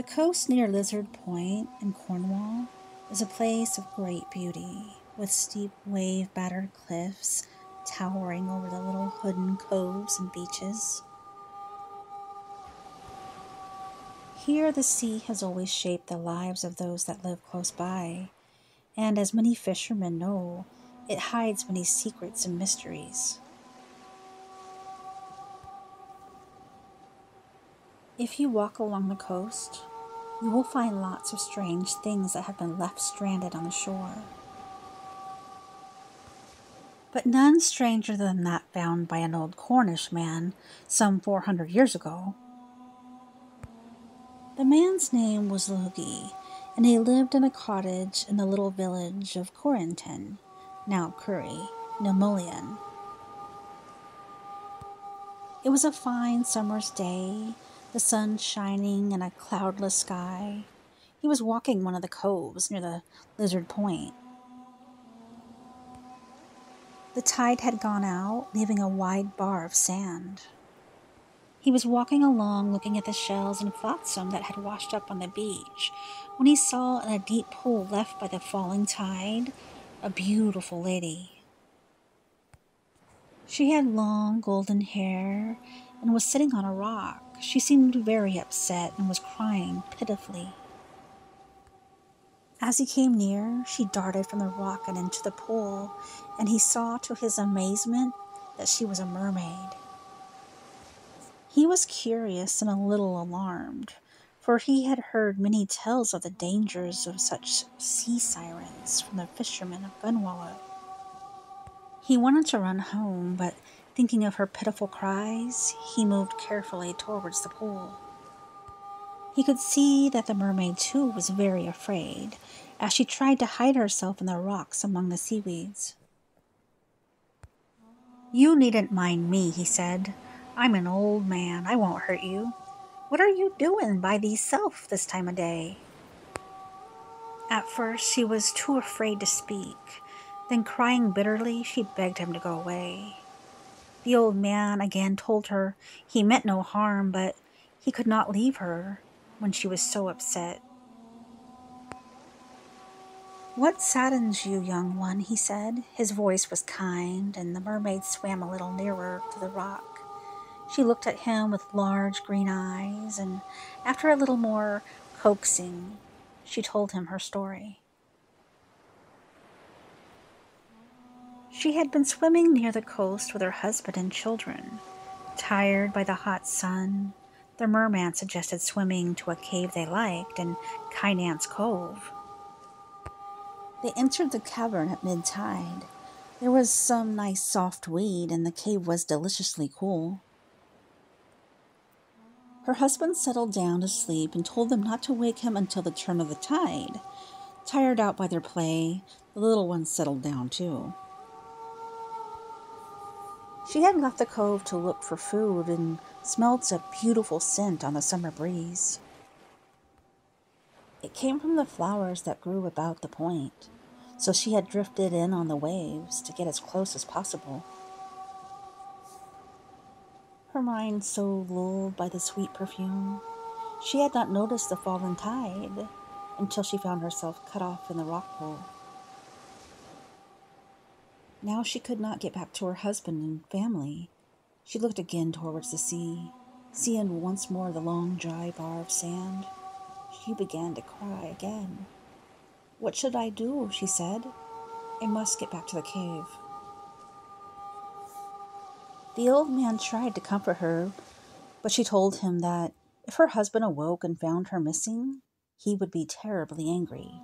coast near Lizard Point in Cornwall is a place of great beauty, with steep wave-battered cliffs towering over the little hidden coves and beaches. Here the sea has always shaped the lives of those that live close by, and as many fishermen know, it hides many secrets and mysteries. If you walk along the coast, you will find lots of strange things that have been left stranded on the shore. But none stranger than that found by an old Cornish man some 400 years ago. The man's name was Logie, and he lived in a cottage in the little village of Corrinton, now Curry, Nemoolian. It was a fine summer's day, the sun shining in a cloudless sky. He was walking one of the coves near the Lizard Point. The tide had gone out, leaving a wide bar of sand. He was walking along looking at the shells and flotsam that had washed up on the beach when he saw in a deep pool left by the falling tide a beautiful lady. She had long golden hair and was sitting on a rock. She seemed very upset and was crying pitifully. As he came near, she darted from the rock and into the pool, and he saw to his amazement that she was a mermaid. He was curious and a little alarmed, for he had heard many tales of the dangers of such sea sirens from the fishermen of Gunwallow. He wanted to run home, but thinking of her pitiful cries, he moved carefully towards the pool. He could see that the mermaid too was very afraid, as she tried to hide herself in the rocks among the seaweeds. "You needn't mind me," he said. "I'm an old man. I won't hurt you. What are you doing by thyself this time of day?" At first she was too afraid to speak. Then, crying bitterly, she begged him to go away. The old man again told her he meant no harm, but he could not leave her when she was so upset. "What saddens you, young one?" he said. His voice was kind, and the mermaid swam a little nearer to the rock. She looked at him with large green eyes, and after a little more coaxing, she told him her story. She had been swimming near the coast with her husband and children. Tired by the hot sun, the merman suggested swimming to a cave they liked in Kynance Cove. They entered the cavern at mid-tide. There was some nice soft weed, and the cave was deliciously cool. Her husband settled down to sleep and told them not to wake him until the turn of the tide. Tired out by their play, the little ones settled down too. She had left the cove to look for food and smelled a beautiful scent on the summer breeze. It came from the flowers that grew about the point, so she had drifted in on the waves to get as close as possible. Her mind so lulled by the sweet perfume, she had not noticed the fallen tide until she found herself cut off in the rock pool. Now she could not get back to her husband and family. She looked again towards the sea, seeing once more the long dry bar of sand. She began to cry again. "What should I do?" she said. "I must get back to the cave." The old man tried to comfort her, but she told him that if her husband awoke and found her missing, he would be terribly angry.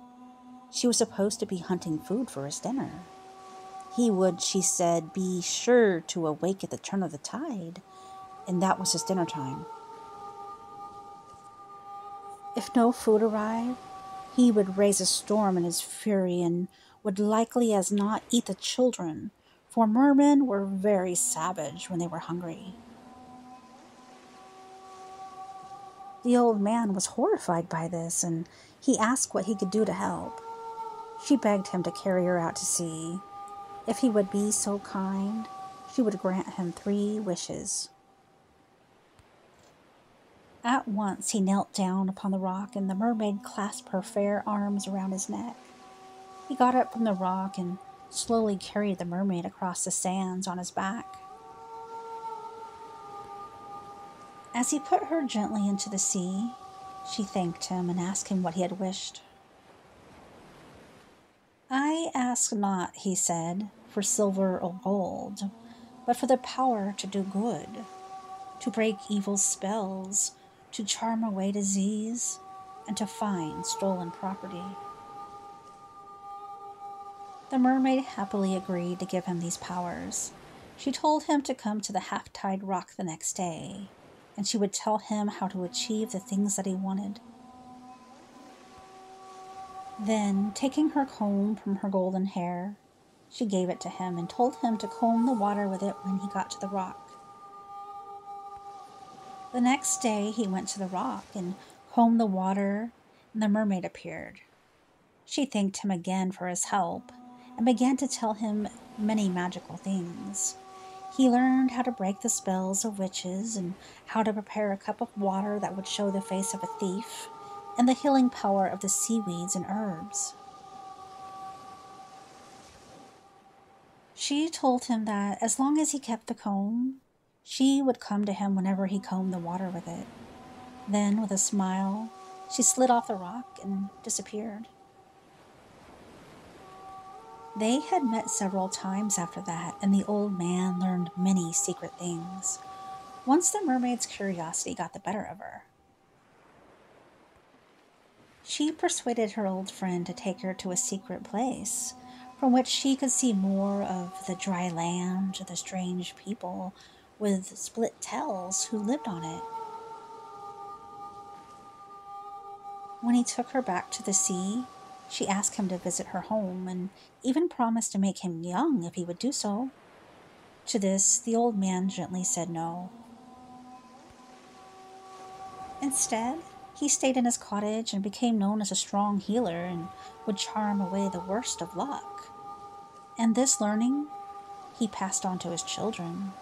She was supposed to be hunting food for his dinner. He would, she said, be sure to awake at the turn of the tide, and that was his dinner time. If no food arrived, he would raise a storm in his fury and would likely as not eat the children, for mermen were very savage when they were hungry. The old man was horrified by this, and he asked what he could do to help. She begged him to carry her out to sea. If he would be so kind, she would grant him 3 wishes. At once he knelt down upon the rock, and the mermaid clasped her fair arms around his neck. He got up from the rock and slowly carried the mermaid across the sands on his back. As he put her gently into the sea, she thanked him and asked him what he had wished. "I ask not," he said, "for silver or gold, but for the power to do good, to break evil spells, to charm away disease, and to find stolen property." The mermaid happily agreed to give him these powers. She told him to come to the half-tide rock the next day, and she would tell him how to achieve the things that he wanted. Then, taking her comb from her golden hair, she gave it to him and told him to comb the water with it when he got to the rock. The next day he went to the rock and combed the water, and the mermaid appeared. She thanked him again for his help and began to tell him many magical things. He learned how to break the spells of witches and how to prepare a cup of water that would show the face of a thief, and the healing power of the seaweeds and herbs. She told him that as long as he kept the comb, she would come to him whenever he combed the water with it. Then, with a smile, she slid off the rock and disappeared. They had met several times after that, and the old man learned many secret things. Once the mermaid's curiosity got the better of her. She persuaded her old friend to take her to a secret place from which she could see more of the dry land, the strange people with split tails who lived on it. When he took her back to the sea, she asked him to visit her home and even promised to make him young if he would do so. To this, the old man gently said no. Instead, he stayed in his cottage and became known as a strong healer and would charm away the worst of luck. And this learning, he passed on to his children,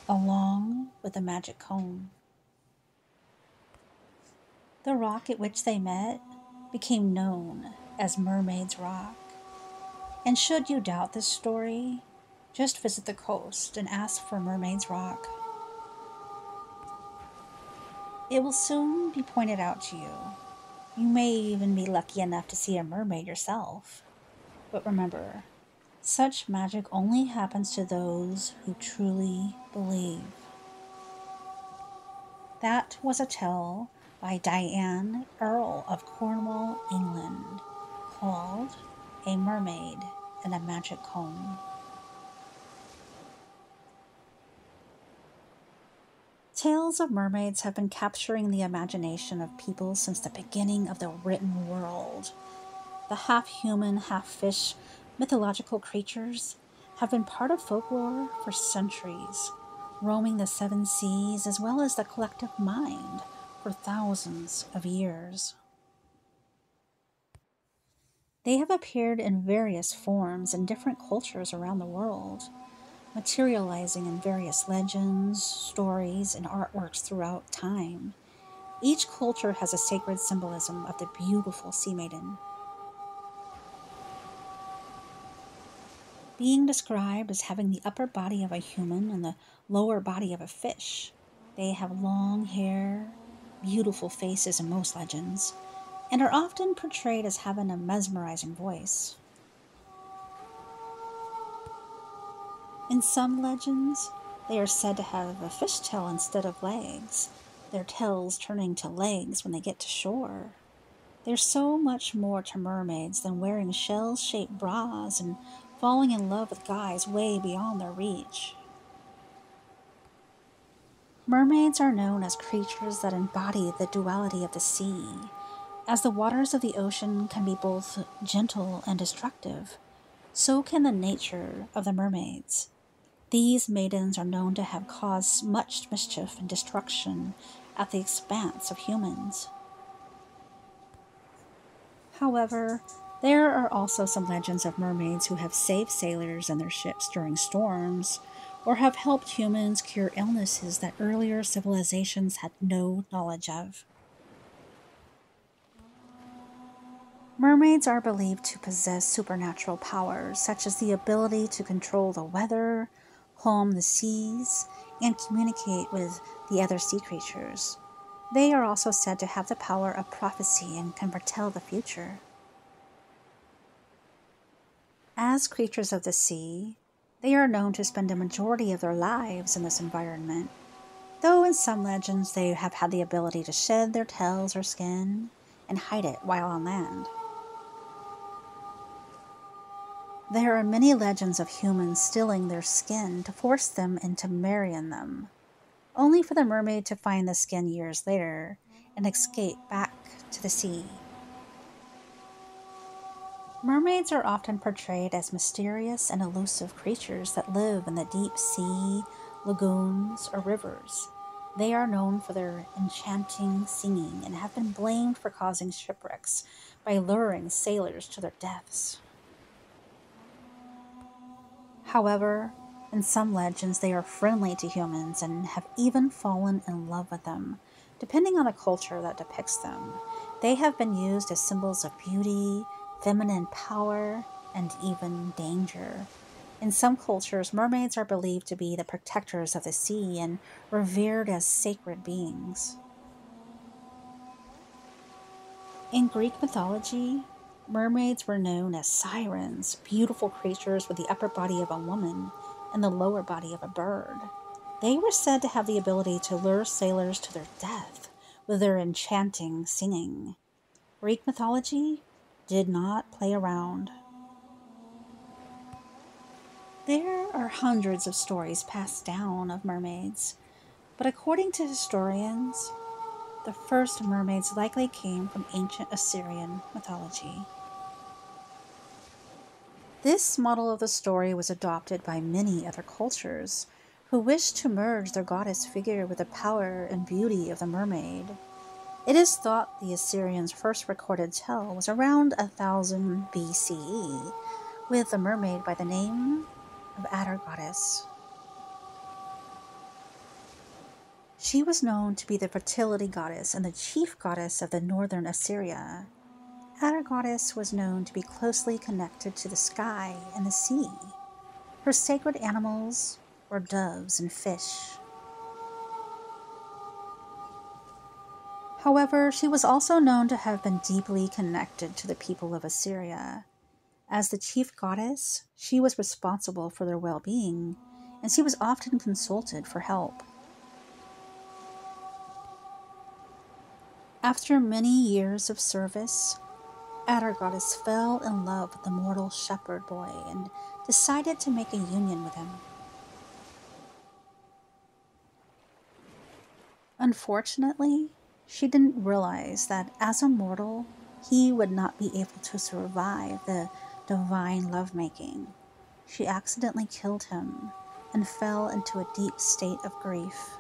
along with the magic comb. The rock at which they met became known as Mermaid's Rock. And should you doubt this story, just visit the coast and ask for Mermaid's Rock. It will soon be pointed out to you. You may even be lucky enough to see a mermaid yourself. But remember, such magic only happens to those who truly believe. That was a tale by Diane, Earl of Cornwall, England, called A Mermaid and a Magic Comb. Tales of mermaids have been capturing the imagination of people since the beginning of the written world. The half-human, half-fish mythological creatures have been part of folklore for centuries, roaming the seven seas as well as the collective mind for thousands of years. They have appeared in various forms in different cultures around the world, materializing in various legends, stories, and artworks throughout time. Each culture has a sacred symbolism of the beautiful sea maiden. Being described as having the upper body of a human and the lower body of a fish, they have long hair, beautiful faces in most legends, and are often portrayed as having a mesmerizing voice. In some legends, they are said to have a fishtail instead of legs, their tails turning to legs when they get to shore. There's so much more to mermaids than wearing shell-shaped bras and falling in love with guys way beyond their reach. Mermaids are known as creatures that embody the duality of the sea, as the waters of the ocean can be both gentle and destructive. So can the nature of the mermaids. These maidens are known to have caused much mischief and destruction at the expense of humans. However, there are also some legends of mermaids who have saved sailors and their ships during storms, or have helped humans cure illnesses that earlier civilizations had no knowledge of. Mermaids are believed to possess supernatural powers, such as the ability to control the weather, calm the seas, and communicate with the other sea creatures. They are also said to have the power of prophecy and can foretell the future. As creatures of the sea, they are known to spend a majority of their lives in this environment, though in some legends they have had the ability to shed their tails or skin and hide it while on land. There are many legends of humans stealing their skin to force them into marrying them, only for the mermaid to find the skin years later and escape back to the sea. Mermaids are often portrayed as mysterious and elusive creatures that live in the deep sea, lagoons, or rivers. They are known for their enchanting singing and have been blamed for causing shipwrecks by luring sailors to their deaths. However, in some legends they are friendly to humans and have even fallen in love with them, depending on the culture that depicts them. They have been used as symbols of beauty, feminine power, and even danger. In some cultures, mermaids are believed to be the protectors of the sea and revered as sacred beings. In Greek mythology, mermaids were known as sirens, beautiful creatures with the upper body of a woman and the lower body of a bird. They were said to have the ability to lure sailors to their death with their enchanting singing. Greek mythology did not play around. There are hundreds of stories passed down of mermaids, but according to historians, the first mermaids likely came from ancient Assyrian mythology. This model of the story was adopted by many other cultures who wished to merge their goddess figure with the power and beauty of the mermaid. It is thought the Assyrians' first recorded tale was around 1000 BCE, with a mermaid by the name of Goddess. She was known to be the fertility goddess and the chief goddess of the northern Assyria. Goddess was known to be closely connected to the sky and the sea. Her sacred animals were doves and fish. However, she was also known to have been deeply connected to the people of Assyria. As the chief goddess, she was responsible for their well-being, and she was often consulted for help. After many years of service, Goddess fell in love with the mortal shepherd boy and decided to make a union with him. Unfortunately, she didn't realize that as a mortal, he would not be able to survive the divine lovemaking. She accidentally killed him and fell into a deep state of grief.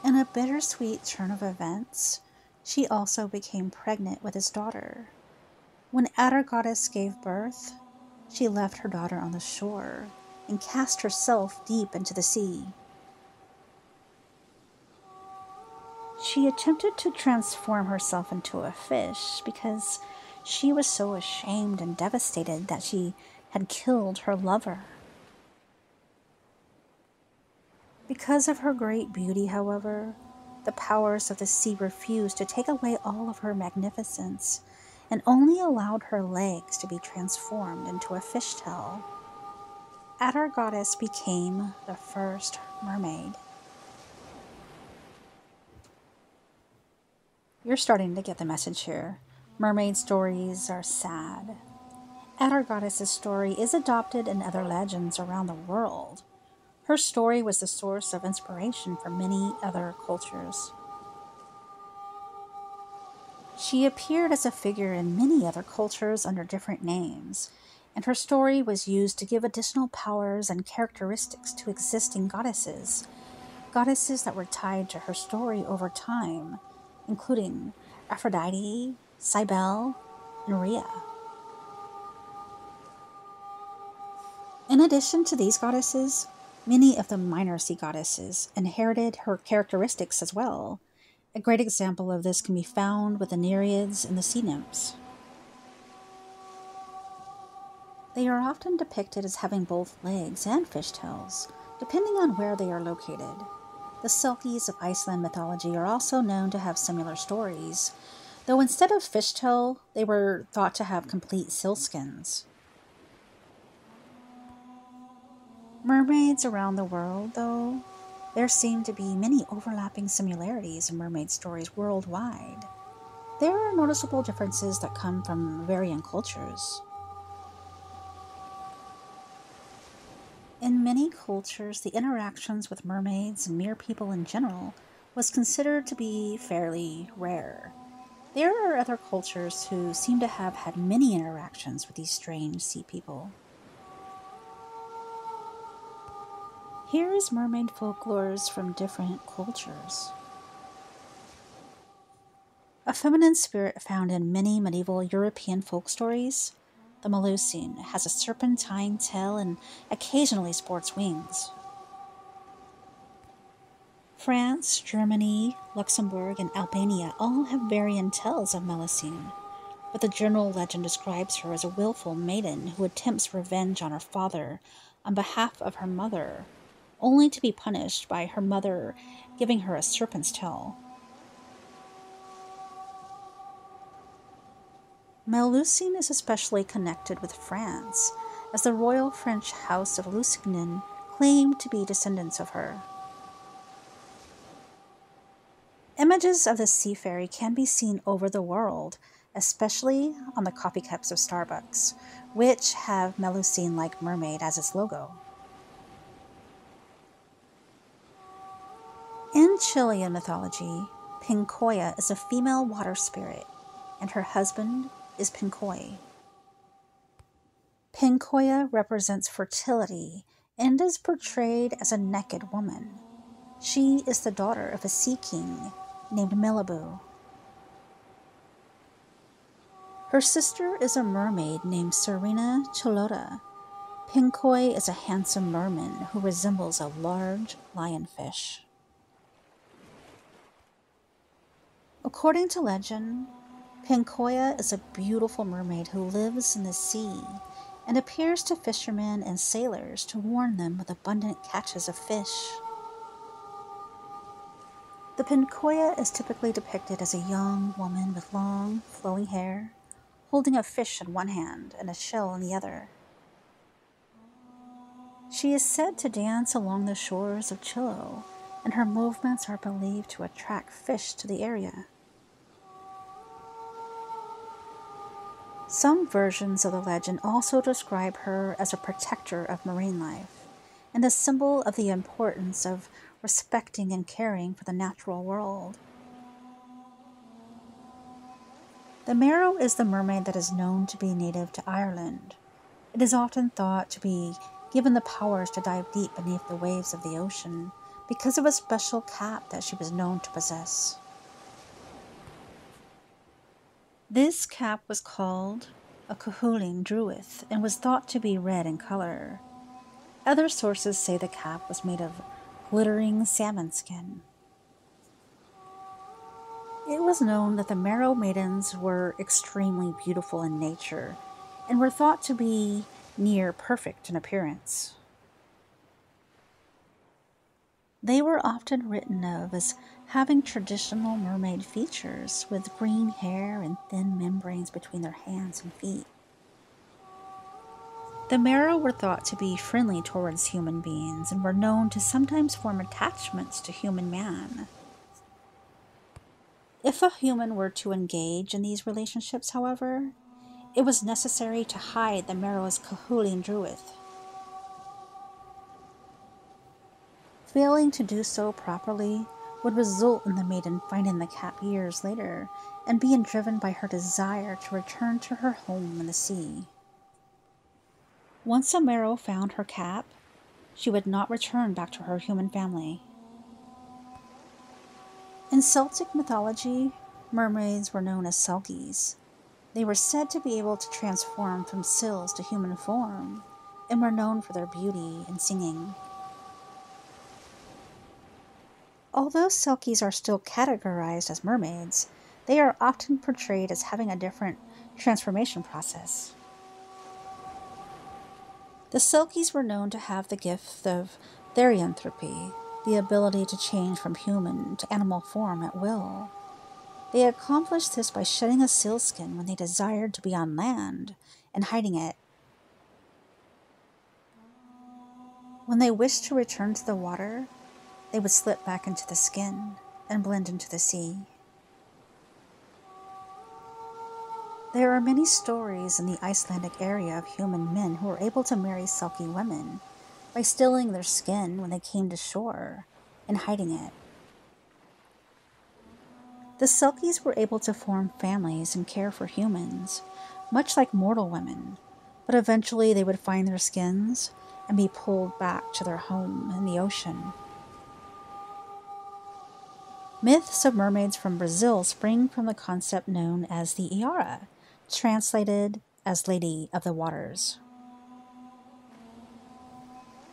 In a bittersweet turn of events, she also became pregnant with his daughter. When Goddess gave birth, she left her daughter on the shore and cast herself deep into the sea. She attempted to transform herself into a fish because she was so ashamed and devastated that she had killed her lover. Because of her great beauty, however, the powers of the sea refused to take away all of her magnificence and only allowed her legs to be transformed into a fishtail. Goddess became the first mermaid. You're starting to get the message here. Mermaid stories are sad. Goddess's story is adopted in other legends around the world. Her story was the source of inspiration for many other cultures. She appeared as a figure in many other cultures under different names, and her story was used to give additional powers and characteristics to existing goddesses that were tied to her story over time, including Aphrodite, Cybele, and Rhea. In addition to these goddesses, many of the minor sea goddesses inherited her characteristics as well. A great example of this can be found with the Nereids and the sea nymphs. They are often depicted as having both legs and fishtails, depending on where they are located. The Selkies of Iceland mythology are also known to have similar stories, though instead of fishtail, they were thought to have complete sealskins. Mermaids around the world, though, there seem to be many overlapping similarities in mermaid stories worldwide. There are noticeable differences that come from varying cultures. In many cultures, the interactions with mermaids and mere people in general was considered to be fairly rare. There are other cultures who seem to have had many interactions with these strange sea people. Here is mermaid folklores from different cultures. A feminine spirit found in many medieval European folk stories, the Melusine has a serpentine tail and occasionally sports wings. France, Germany, Luxembourg, and Albania all have varying tales of Melusine, but the general legend describes her as a willful maiden who attempts revenge on her father on behalf of her mother, only to be punished by her mother giving her a serpent's tail. Melusine is especially connected with France, as the royal French house of Lusignan claimed to be descendants of her. Images of the sea fairy can be seen over the world, especially on the coffee cups of Starbucks, which have Melusine-like mermaid as its logo. In Chilean mythology, Pincoya is a female water spirit, and her husband is Pincoy. Pincoya represents fertility and is portrayed as a naked woman. She is the daughter of a sea king named Malibu. Her sister is a mermaid named Serena Chilota. Pincoy is a handsome merman who resembles a large lionfish. According to legend, Pincoya is a beautiful mermaid who lives in the sea and appears to fishermen and sailors to warn them of abundant catches of fish. The Pincoya is typically depicted as a young woman with long, flowing hair, holding a fish in one hand and a shell in the other. She is said to dance along the shores of Chile, and her movements are believed to attract fish to the area. Some versions of the legend also describe her as a protector of marine life and a symbol of the importance of respecting and caring for the natural world. The Merrow is the mermaid that is known to be native to Ireland. It is often thought to be given the powers to dive deep beneath the waves of the ocean because of a special cap that she was known to possess. This cap was called a Cuchulainn Druith and was thought to be red in color. Other sources say the cap was made of glittering salmon skin. It was known that the Merrow maidens were extremely beautiful in nature and were thought to be near perfect in appearance. They were often written of as having traditional mermaid features with green hair and thin membranes between their hands and feet. The Merrow were thought to be friendly towards human beings and were known to sometimes form attachments to human man. If a human were to engage in these relationships, however, it was necessary to hide the Merrow's Cuchulainn Druith. Failing to do so properly would result in the maiden finding the cap years later and being driven by her desire to return to her home in the sea. Once a Merrow found her cap, she would not return back to her human family. In Celtic mythology, mermaids were known as Selkies. They were said to be able to transform from seals to human form. and were known for their beauty and singing. Although Selkies are still categorized as mermaids, they are often portrayed as having a different transformation process. The Selkies were known to have the gift of therianthropy, the ability to change from human to animal form at will. They accomplished this by shedding a sealskin when they desired to be on land and hiding it. When they wished to return to the water, they would slip back into the skin and blend into the sea. There are many stories in the Icelandic area of human men who were able to marry Selkie women by stealing their skin when they came to shore and hiding it. The Selkies were able to form families and care for humans, much like mortal women, but eventually they would find their skins and be pulled back to their home in the ocean. Myths of mermaids from Brazil spring from the concept known as the Iara, translated as Lady of the Waters.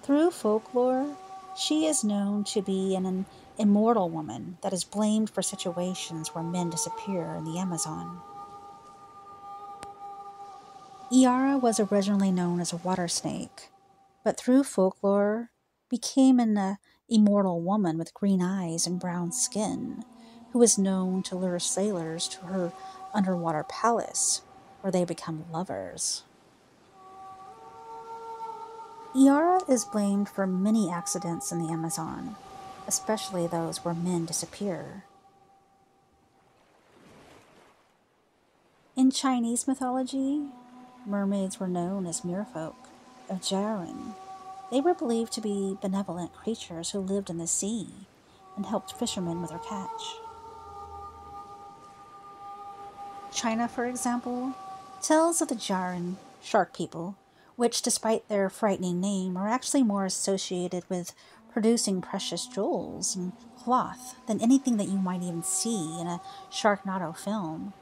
Through folklore, she is known to be an immortal woman that is blamed for situations where men disappear in the Amazon. Iara was originally known as a water snake, but through folklore became an immortal woman with green eyes and brown skin, who is known to lure sailors to her underwater palace, where they become lovers. Iara is blamed for many accidents in the Amazon, especially those where men disappear. In Chinese mythology, mermaids were known as merfolk of Jiren. They were believed to be benevolent creatures who lived in the sea and helped fishermen with their catch. China, for example, tells of the Jiren shark people, which, despite their frightening name, are actually more associated with producing precious jewels and cloth than anything that you might even see in a Sharknado film.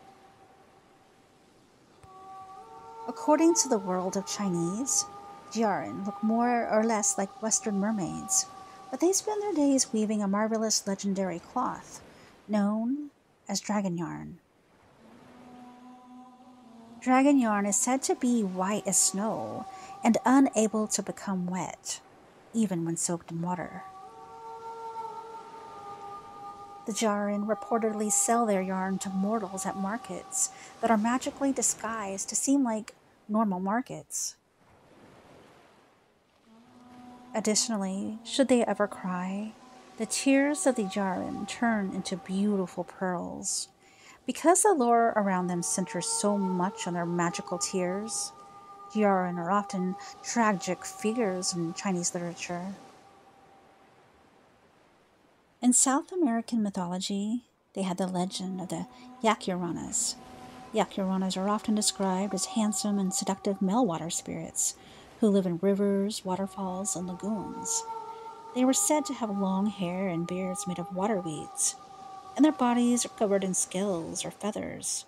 According to the world of Chinese, Jiren look more or less like Western mermaids, but they spend their days weaving a marvelous legendary cloth known as dragon yarn. Dragon yarn is said to be white as snow and unable to become wet, even when soaked in water. The Jiren reportedly sell their yarn to mortals at markets that are magically disguised to seem like normal markets. Additionally, should they ever cry, the tears of the Jiren turn into beautiful pearls. Because the lore around them centers so much on their magical tears, Jiren are often tragic figures in Chinese literature. In South American mythology, they had the legend of the Yacuranas. Yacuranas are often described as handsome and seductive male water spirits who live in rivers, waterfalls, and lagoons. They were said to have long hair and beards made of water weeds, and their bodies are covered in scales or feathers.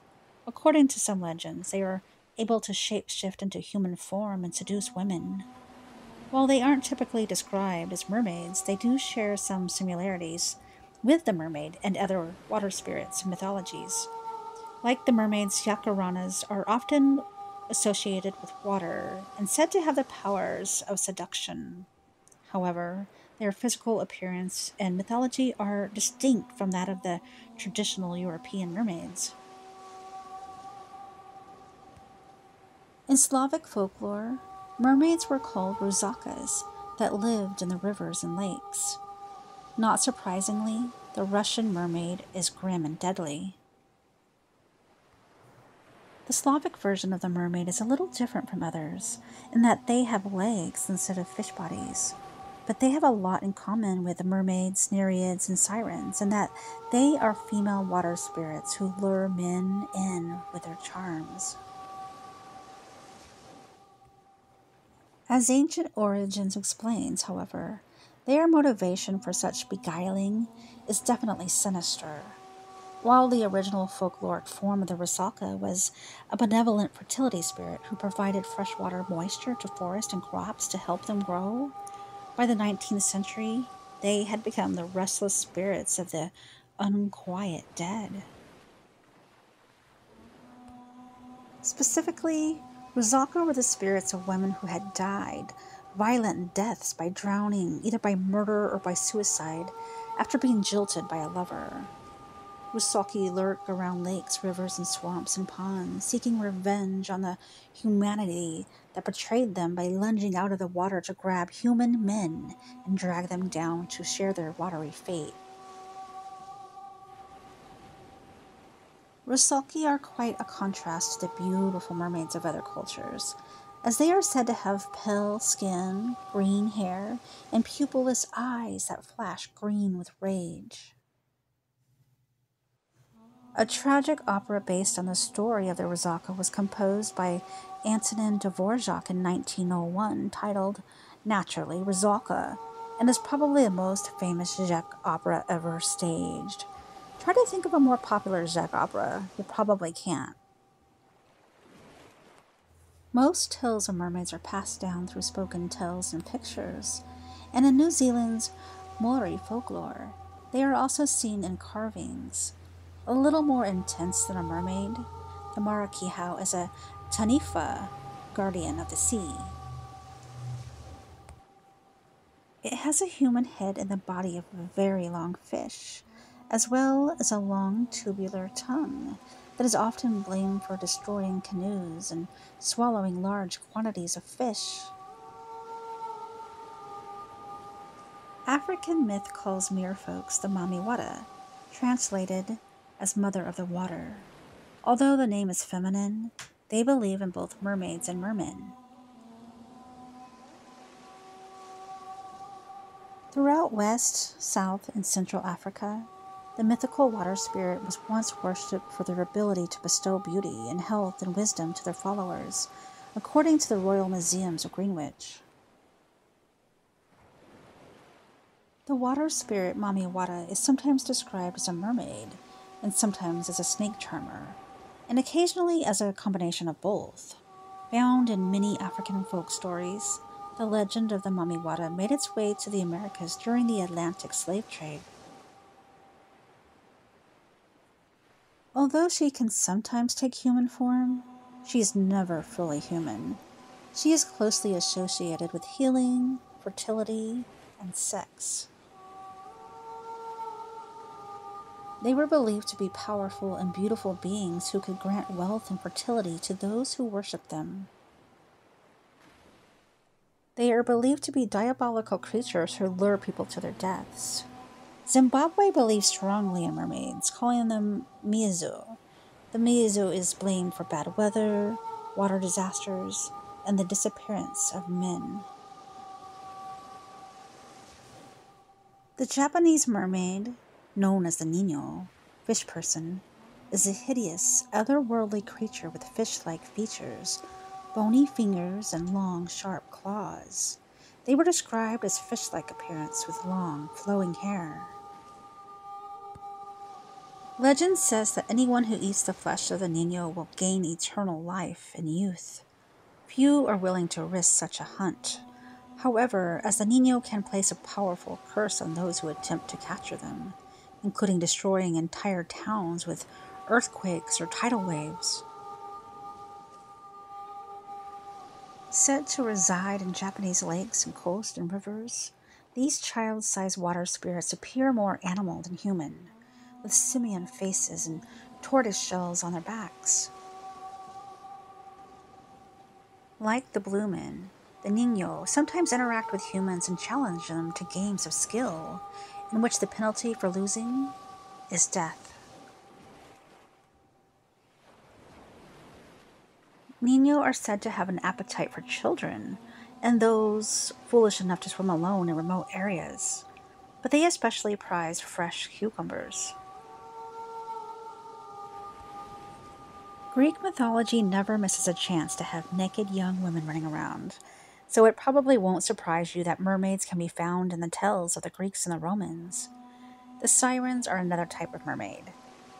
According to some legends, they are able to shapeshift into human form and seduce women. While they aren't typically described as mermaids, they do share some similarities with the mermaid and other water spirits in mythologies. Like the mermaids, Yacuranas are often associated with water and said to have the powers of seduction. However, their physical appearance and mythology are distinct from that of the traditional European mermaids. In Slavic folklore, mermaids were called ruzakas that lived in the rivers and lakes. Not surprisingly, the Russian mermaid is grim and deadly. The Slavic version of the mermaid is a little different from others in that they have legs instead of fish bodies. But they have a lot in common with the mermaids, nereids, and sirens in that they are female water spirits who lure men in with their charms. As Ancient Origins explains, however, their motivation for such beguiling is definitely sinister. while the original folkloric form of the Rusalka was a benevolent fertility spirit who provided freshwater moisture to forests and crops to help them grow. By the 19th century, they had become the restless spirits of the unquiet dead. Specifically, Rusalka were the spirits of women who had died violent deaths by drowning, either by murder or by suicide, after being jilted by a lover. Rusalki lurk around lakes, rivers, and swamps and ponds, seeking revenge on the humanity that betrayed them by lunging out of the water to grab human men and drag them down to share their watery fate. Rusalki are quite a contrast to the beautiful mermaids of other cultures, as they are said to have pale skin, green hair, and pupilless eyes that flash green with rage. A tragic opera based on the story of the Rusalka was composed by Antonin Dvorak in 1901, titled, naturally, Rusalka, and is probably the most famous Czech opera ever staged. Try to think of a more popular Czech opera. You probably can't. Most tales of mermaids are passed down through spoken tales and pictures, and in New Zealand's Maori folklore, they are also seen in carvings. A little more intense than a mermaid, the Marakihau is a taniwha, guardian of the sea. It has a human head and the body of a very long fish, as well as a long tubular tongue that is often blamed for destroying canoes and swallowing large quantities of fish. African myth calls merfolks the Mamiwata, translated as Mother of the Water. Although the name is feminine, they believe in both mermaids and mermen. Throughout West, South, and Central Africa, the mythical water spirit was once worshipped for their ability to bestow beauty and health and wisdom to their followers, according to the Royal Museums of Greenwich. The water spirit Mamiwata is sometimes described as a mermaid, and sometimes as a snake charmer, and occasionally as a combination of both. Found in many African folk stories, the legend of the Mamiwata made its way to the Americas during the Atlantic slave trade. Although she can sometimes take human form, she is never fully human. She is closely associated with healing, fertility, and sex. They were believed to be powerful and beautiful beings who could grant wealth and fertility to those who worshipped them. They are believed to be diabolical creatures who lure people to their deaths. Zimbabwe believes strongly in mermaids, calling them mizu. The mizu is blamed for bad weather, water disasters, and the disappearance of men. The Japanese mermaid, known as the Nino, fish person, is a hideous, otherworldly creature with fish-like features, bony fingers, and long, sharp claws. They were described as fish-like appearance with long, flowing hair. Legend says that anyone who eats the flesh of the Nino will gain eternal life and youth. Few are willing to risk such a hunt. However, as the Nino can place a powerful curse on those who attempt to capture them, including destroying entire towns with earthquakes or tidal waves. Said to reside in Japanese lakes and coasts and rivers, these child-sized water spirits appear more animal than human, with simian faces and tortoise shells on their backs. Like the blue men, the Nino sometimes interact with humans and challenge them to games of skill, in which the penalty for losing is death. Nino are said to have an appetite for children and those foolish enough to swim alone in remote areas, but they especially prize fresh cucumbers. Greek mythology never misses a chance to have naked young women running around, so it probably won't surprise you that mermaids can be found in the tales of the Greeks and the Romans. The sirens are another type of mermaid.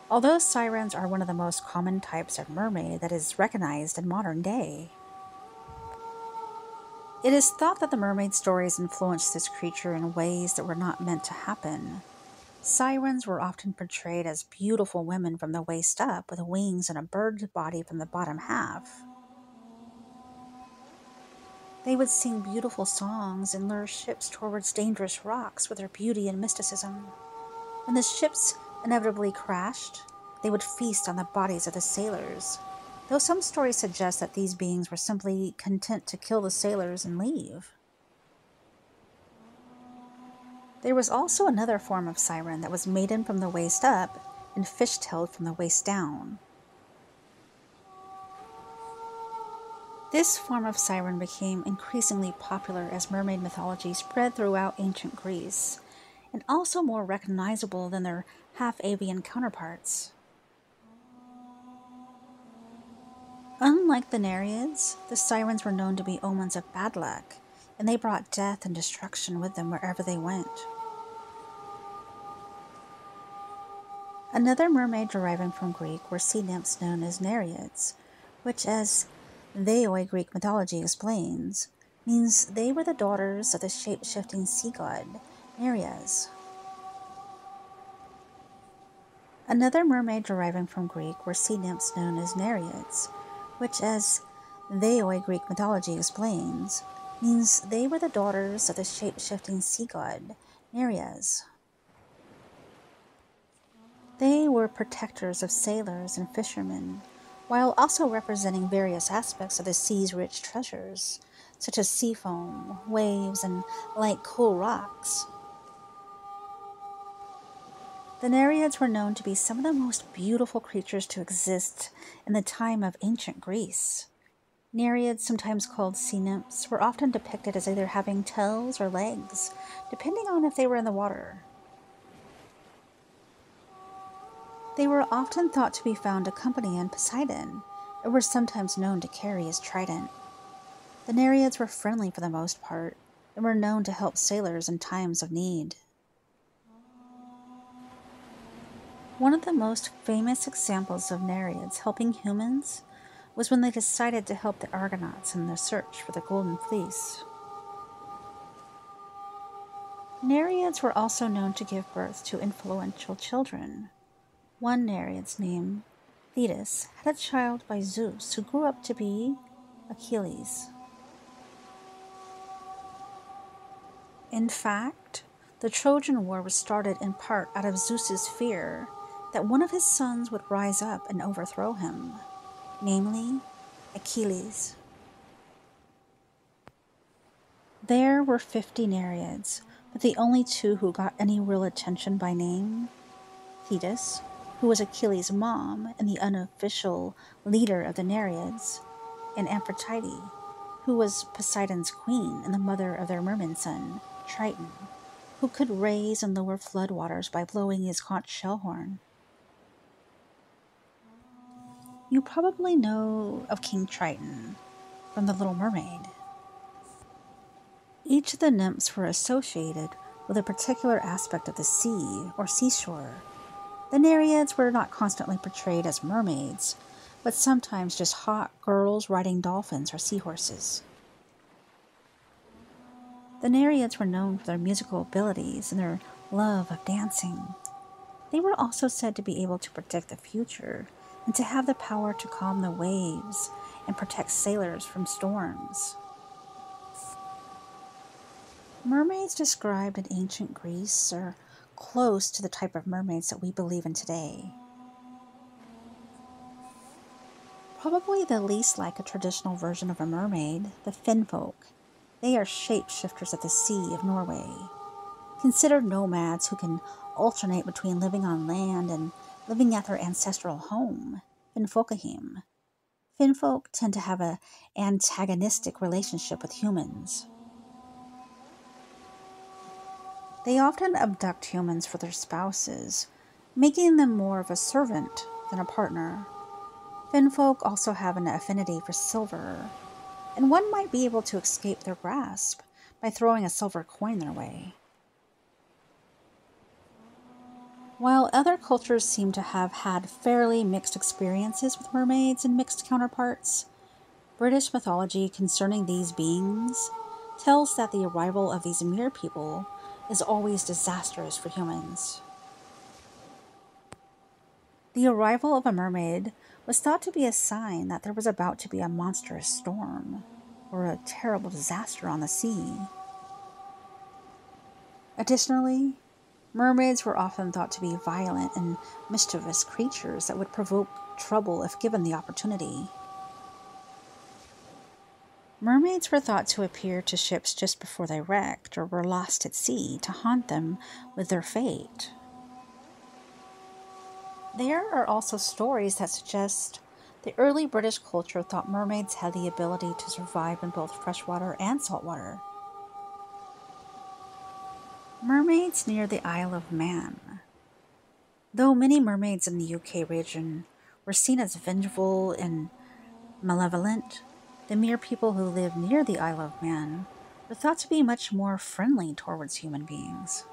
although sirens are one of the most common types of mermaid that is recognized in modern day. It is thought that the mermaid stories influenced this creature in ways that were not meant to happen. Sirens were often portrayed as beautiful women from the waist up, with wings and a bird's body from the bottom half. They would sing beautiful songs and lure ships towards dangerous rocks with their beauty and mysticism. When the ships inevitably crashed, they would feast on the bodies of the sailors, though some stories suggest that these beings were simply content to kill the sailors and leave. There was also another form of siren that was maiden from the waist up and fish-tailed from the waist down. This form of siren became increasingly popular as mermaid mythology spread throughout ancient Greece, and also more recognizable than their half-avian counterparts. Unlike the Nereids, the sirens were known to be omens of bad luck, and they brought death and destruction with them wherever they went. Another mermaid deriving from Greek were sea nymphs known as Nereids, which, as Theoi Greek mythology explains, means they were the daughters of the shape-shifting sea god, Nereis. Another mermaid deriving from Greek were sea nymphs known as Nereids, which, as Theoi Greek mythology explains, means they were the daughters of the shape-shifting sea god, Nereis. They were protectors of sailors and fishermen, while also representing various aspects of the sea's rich treasures, such as sea foam, waves, and light cool rocks. The Nereids were known to be some of the most beautiful creatures to exist in the time of ancient Greece. Nereids, sometimes called sea nymphs, were often depicted as either having tails or legs, depending on if they were in the water. They were often thought to be found accompanying Poseidon, and were sometimes known to carry his trident. The Nereids were friendly for the most part, and were known to help sailors in times of need. One of the most famous examples of Nereids helping humans was when they decided to help the Argonauts in their search for the Golden Fleece. Nereids were also known to give birth to influential children. One Nereid's name, Thetis, had a child by Zeus who grew up to be Achilles. In fact, the Trojan War was started in part out of Zeus's fear that one of his sons would rise up and overthrow him, namely Achilles. There were 50 Nereids, but the only two who got any real attention by name, Thetis, who was Achilles' mom and the unofficial leader of the Nereids, and Aphrodite, who was Poseidon's queen and the mother of their merman son, Triton, who could raise and lower floodwaters by blowing his conch shell horn. You probably know of King Triton from The Little Mermaid. Each of the nymphs were associated with a particular aspect of the sea or seashore. The Nereids were not constantly portrayed as mermaids, but sometimes just hot girls riding dolphins or seahorses. The Nereids were known for their musical abilities and their love of dancing. They were also said to be able to predict the future and to have the power to calm the waves and protect sailors from storms. Mermaids described in ancient Greece are close to the type of mermaids that we believe in today. Probably the least like a traditional version of a mermaid, the finfolk. They are shapeshifters of the sea of Norway, considered nomads who can alternate between living on land and living at their ancestral home, Finnfolkaheme. Finfolk tend to have an antagonistic relationship with humans. They often abduct humans for their spouses, making them more of a servant than a partner. Finfolk also have an affinity for silver, and one might be able to escape their grasp by throwing a silver coin their way. While other cultures seem to have had fairly mixed experiences with mermaids and mixed counterparts, British mythology concerning these beings tells that the arrival of these mere people is always disastrous for humans. The arrival of a mermaid was thought to be a sign that there was about to be a monstrous storm or a terrible disaster on the sea. Additionally, mermaids were often thought to be violent and mischievous creatures that would provoke trouble if given the opportunity. Mermaids were thought to appear to ships just before they wrecked or were lost at sea to haunt them with their fate. There are also stories that suggest the early British culture thought mermaids had the ability to survive in both freshwater and saltwater. Mermaids near the Isle of Man. Though many mermaids in the UK region were seen as vengeful and malevolent, the mere people who lived near the Isle of Man were thought to be much more friendly towards human beings.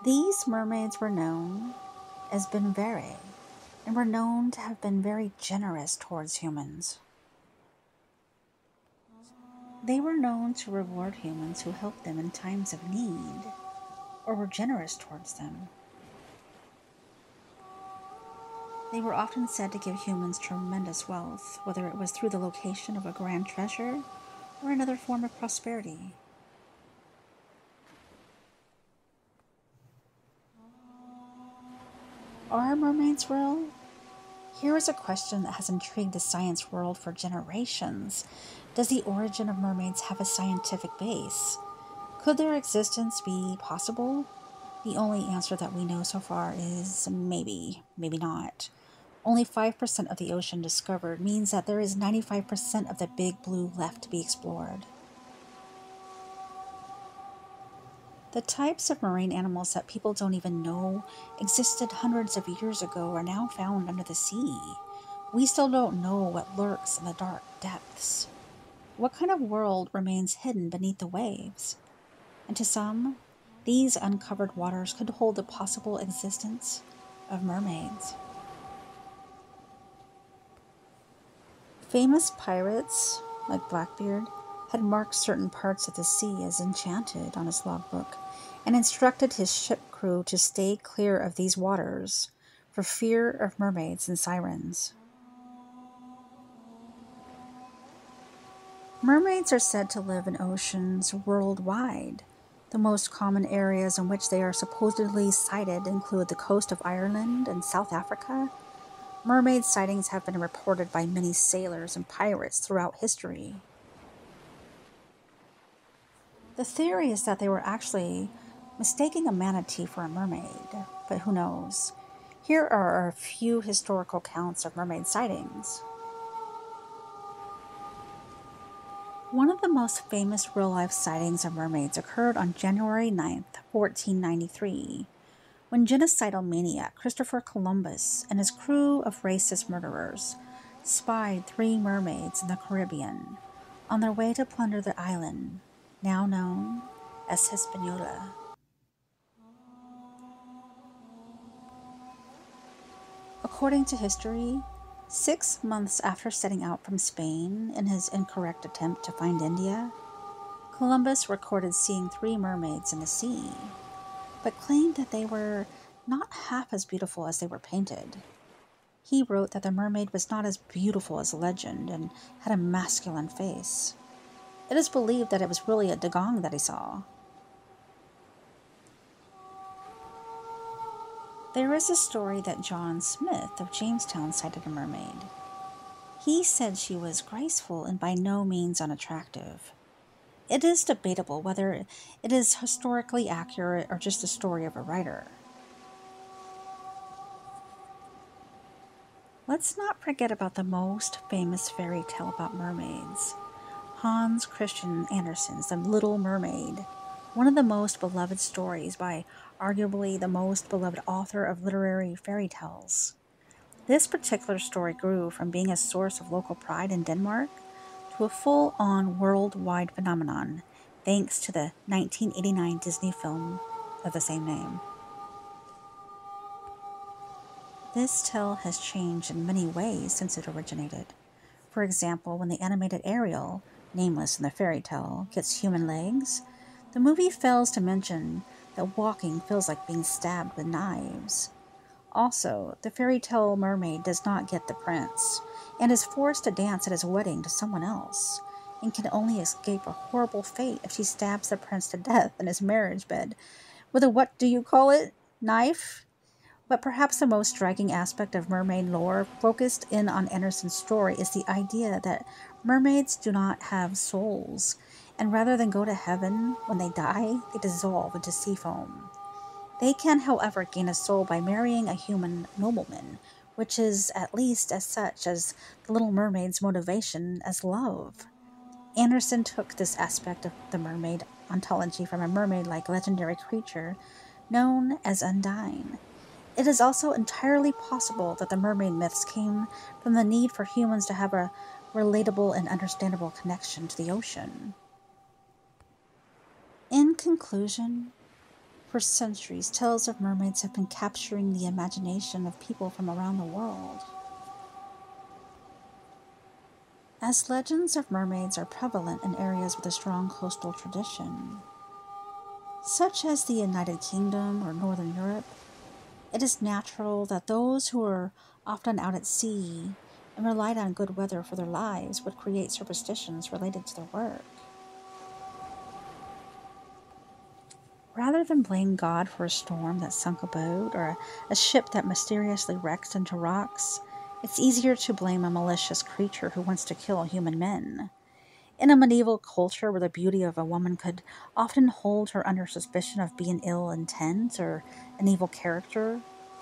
These mermaids were known as Benvere and were known to have been very generous towards humans. They were known to reward humans who helped them in times of need or were generous towards them. They were often said to give humans tremendous wealth, whether it was through the location of a grand treasure or another form of prosperity. Are mermaids real? Here is a question that has intrigued the science world for generations. Does the origin of mermaids have a scientific base? Could their existence be possible? The only answer that we know so far is maybe, maybe not. Only 5% of the ocean discovered means that there is 95% of the big blue left to be explored. The types of marine animals that people don't even know existed hundreds of years ago are now found under the sea. We still don't know what lurks in the dark depths. What kind of world remains hidden beneath the waves? And to some, these uncovered waters could hold the possible existence of mermaids. Famous pirates, like Blackbeard, had marked certain parts of the sea as enchanted on his logbook and instructed his ship crew to stay clear of these waters for fear of mermaids and sirens. Mermaids are said to live in oceans worldwide. The most common areas in which they are supposedly sighted include the coast of Ireland and South Africa. Mermaid sightings have been reported by many sailors and pirates throughout history. The theory is that they were actually mistaking a manatee for a mermaid, but who knows? Here are a few historical accounts of mermaid sightings. One of the most famous real-life sightings of mermaids occurred on January 9th, 1493, when genocidal maniac Christopher Columbus and his crew of racist murderers spied 3 mermaids in the Caribbean on their way to plunder the island, now known as Hispaniola. According to history, 6 months after setting out from Spain in his incorrect attempt to find India, Columbus recorded seeing 3 mermaids in the sea, but claimed that they were not half as beautiful as they were painted. He wrote that the mermaid was not as beautiful as legend and had a masculine face. It is believed that it was really a dugong that he saw. There is a story that John Smith of Jamestown sighted a mermaid. He said she was graceful and by no means unattractive. It is debatable whether it is historically accurate or just the story of a writer. Let's not forget about the most famous fairy tale about mermaids, Hans Christian Andersen's The Little Mermaid, one of the most beloved stories by arguably the most beloved author of literary fairy tales. This particular story grew from being a source of local pride in Denmark to a full-on worldwide phenomenon, thanks to the 1989 Disney film of the same name. This tale has changed in many ways since it originated. For example, when the animated Ariel, nameless in the fairy tale, gets human legs, the movie fails to mention that walking feels like being stabbed with knives. Also, the fairy tale mermaid does not get the prince, and is forced to dance at his wedding to someone else, and can only escape a horrible fate if she stabs the prince to death in his marriage bed with a what do you call it? Knife? But perhaps the most striking aspect of mermaid lore focused in on Anderson's story is the idea that mermaids do not have souls, and rather than go to heaven when they die, they dissolve into sea foam. They can, however, gain a soul by marrying a human nobleman, which is at least as such as the Little Mermaid's motivation as love. Anderson took this aspect of the mermaid ontology from a mermaid-like legendary creature known as Undine. It is also entirely possible that the mermaid myths came from the need for humans to have a relatable and understandable connection to the ocean. In conclusion, for centuries, tales of mermaids have been capturing the imagination of people from around the world. As legends of mermaids are prevalent in areas with a strong coastal tradition, such as the United Kingdom or Northern Europe, it is natural that those who are often out at sea and relied on good weather for their lives would create superstitions related to their work. Rather than blame God for a storm that sunk a boat or a ship that mysteriously wrecked into rocks, it's easier to blame a malicious creature who wants to kill human men. In a medieval culture where the beauty of a woman could often hold her under suspicion of being ill intent or an evil character,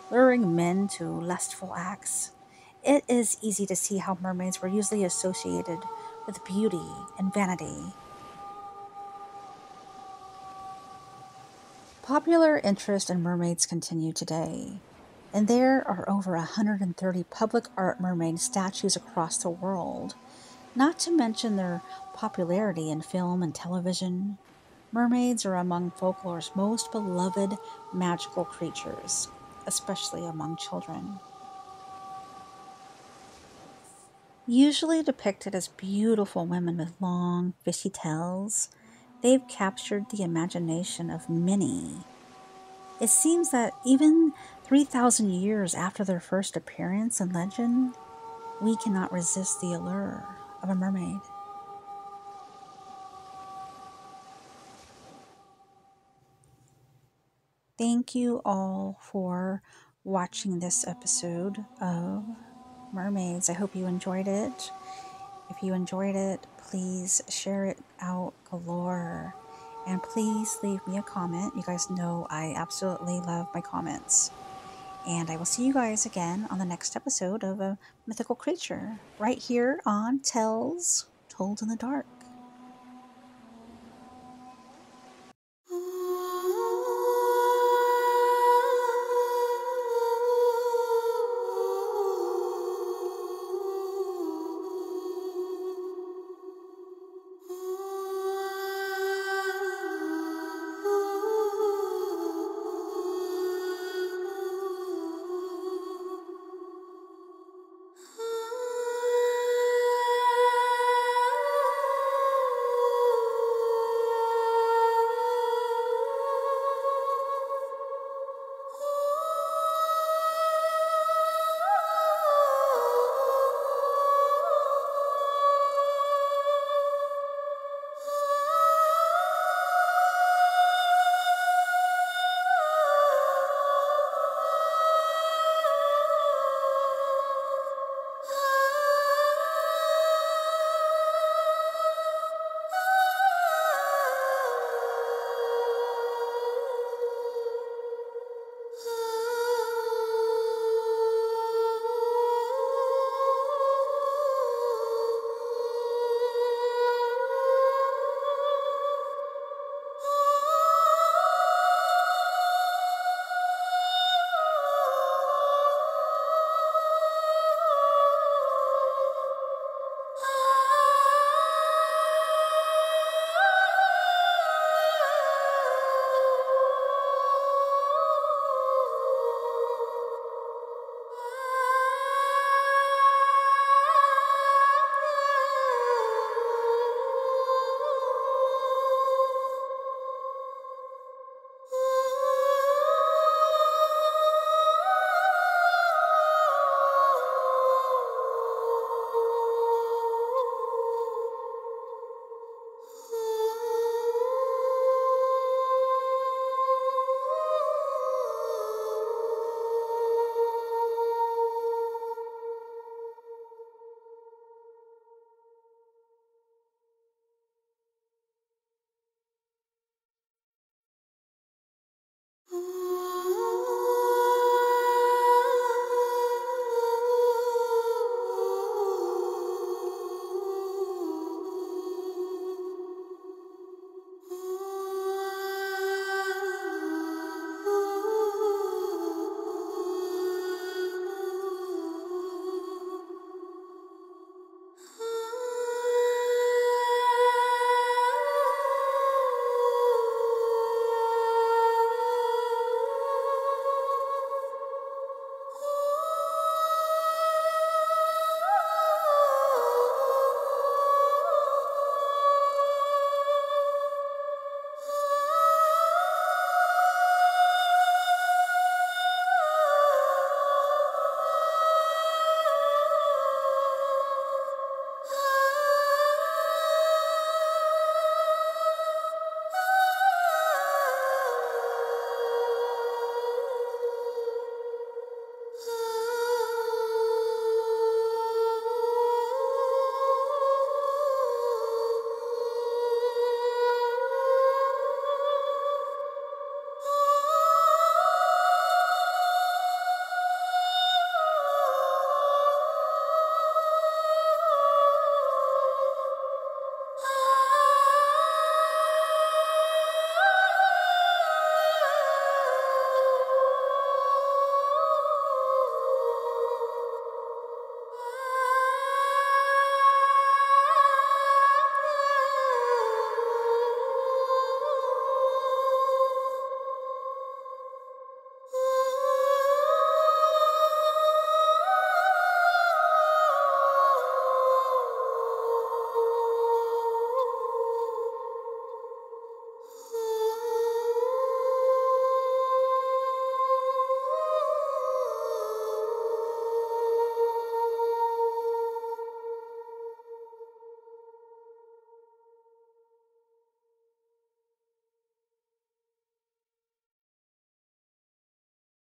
luring men to lustful acts, it is easy to see how mermaids were usually associated with beauty and vanity. Popular interest in mermaids continue today, and there are over 130 public art mermaid statues across the world. Not to mention their popularity in film and television, mermaids are among folklore's most beloved magical creatures, especially among children. Usually depicted as beautiful women with long, fishy tails, they've captured the imagination of many. It seems that even 3,000 years after their first appearance in legend, we cannot resist the allure of a mermaid. Thank you all for watching this episode of Mermaids. I hope you enjoyed it. If you enjoyed it, please share it out galore. And please leave me a comment. You guys know I absolutely love my comments. And I will see you guys again on the next episode of A Mythical Creature, right here on Tales Told in the Dark.